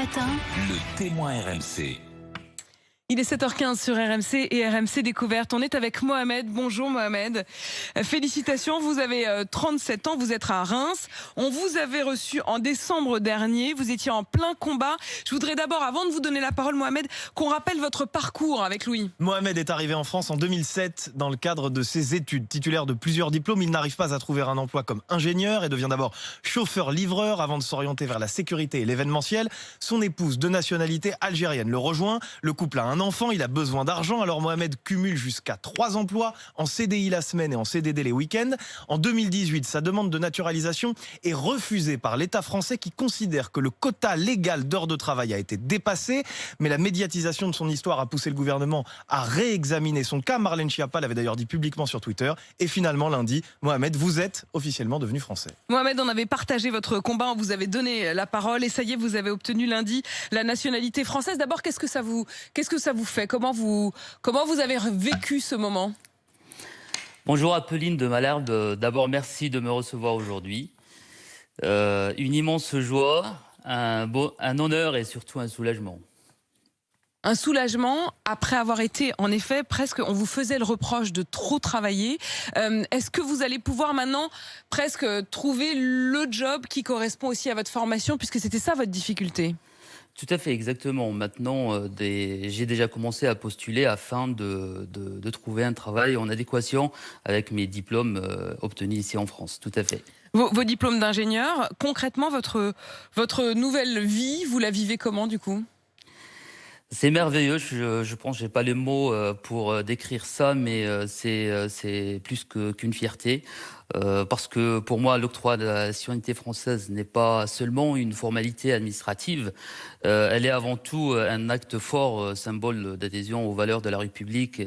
matin, Le témoin RMC. Il est 7h15 sur RMC et RMC Découverte. On est avec Mohamed. Bonjour Mohamed. Félicitations, vous avez 37 ans, vous êtes à Reims. On vous avait reçu en décembre dernier, vous étiez en plein combat. Je voudrais d'abord, avant de vous donner la parole Mohamed, qu'on rappelle votre parcours avec Louis. Mohamed est arrivé en France en 2007 dans le cadre de ses études. Titulaire de plusieurs diplômes, il n'arrive pas à trouver un emploi comme ingénieur et devient d'abord chauffeur-livreur avant de s'orienter vers la sécurité et l'événementiel. Son épouse, de nationalité algérienne, le rejoint. Le couple a un enfant, il a besoin d'argent, alors Mohamed cumule jusqu'à 3 emplois en CDI la semaine et en CDD les week-ends. En 2018, sa demande de naturalisation est refusée par l'État français qui considère que le quota légal d'heures de travail a été dépassé. Mais la médiatisation de son histoire a poussé le gouvernement à réexaminer son cas. Marlène Schiappa l'avait d'ailleurs dit publiquement sur Twitter. Et finalement, lundi, Mohamed, vous êtes officiellement devenu français. Mohamed, on avait partagé votre combat, on vous avait donné la parole et ça y est, vous avez obtenu lundi la nationalité française. D'abord, qu'est-ce que ça vous fait? Comment vous avez vécu ce moment? Bonjour Apolline de Malherbe. D'abord, merci de me recevoir aujourd'hui. Une immense joie, un honneur et surtout un soulagement. Un soulagement après avoir été, en effet, presque, on vous faisait le reproche de trop travailler. Est-ce que vous allez pouvoir maintenant presque trouver le job qui correspond aussi à votre formation, puisque c'était ça votre difficulté? Tout à fait, exactement. Maintenant, j'ai déjà commencé à postuler afin de trouver un travail en adéquation avec mes diplômes obtenus ici en France. Tout à fait. Vos diplômes d'ingénieur, concrètement, votre nouvelle vie, vous la vivez comment du coup? C'est merveilleux, je pense que j'ai pas les mots pour décrire ça, mais c'est plus qu'une fierté. Parce que pour moi, l'octroi de la citoyenneté française n'est pas seulement une formalité administrative, elle est avant tout un acte fort, symbole d'adhésion aux valeurs de la République,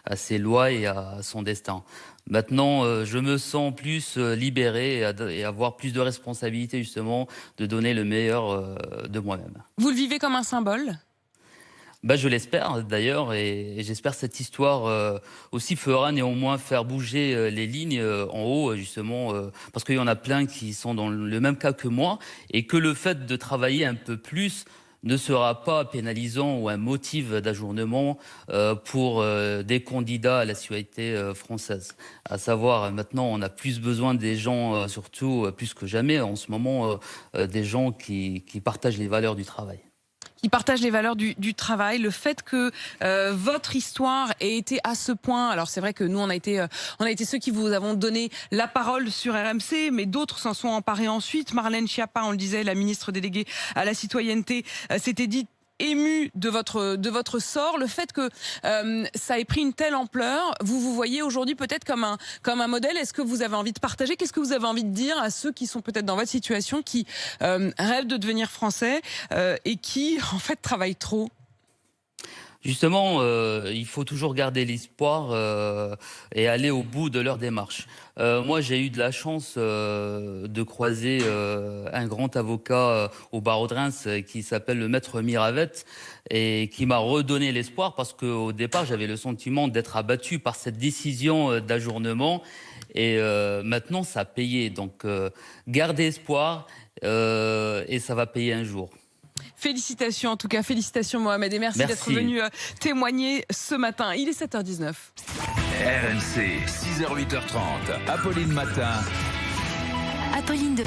à ses lois et à son destin. Maintenant, je me sens plus libéré et avoir plus de responsabilité justement de donner le meilleur de moi-même. Vous le vivez comme un symbole ? Je l'espère d'ailleurs et j'espère que cette histoire aussi fera néanmoins faire bouger les lignes en haut justement parce qu'il y en a plein qui sont dans le même cas que moi et que le fait de travailler un peu plus ne sera pas pénalisant ou un motif d'ajournement pour des candidats à la citoyenneté française. À savoir, maintenant, on a plus besoin des gens, surtout plus que jamais en ce moment, des gens qui partagent les valeurs du travail. Qui partagent les valeurs du travail, le fait que votre histoire ait été à ce point. Alors c'est vrai que nous on a été ceux qui vous avons donné la parole sur RMC, mais d'autres s'en sont emparés ensuite. Marlène Schiappa, on le disait, la ministre déléguée à la citoyenneté, s'était dit ému de votre sort, le fait que ça ait pris une telle ampleur. Vous voyez aujourd'hui peut-être comme un modèle. Est-ce que vous avez envie de partager? Qu'est-ce que vous avez envie de dire à ceux qui sont peut-être dans votre situation, qui rêvent de devenir français et qui en fait travaillent trop? Justement, il faut toujours garder l'espoir et aller au bout de leur démarche. Moi, j'ai eu de la chance de croiser un grand avocat au barreau de Reims qui s'appelle le maître Miravette et qui m'a redonné l'espoir parce qu'au départ, j'avais le sentiment d'être abattu par cette décision d'ajournement et maintenant, ça a payé. Donc, gardez espoir et ça va payer un jour. Félicitations en tout cas, félicitations Mohamed et merci. D'être venu témoigner ce matin. Il est 7h19. RMC, 6h-8h30, Apolline Matin. Apolline de...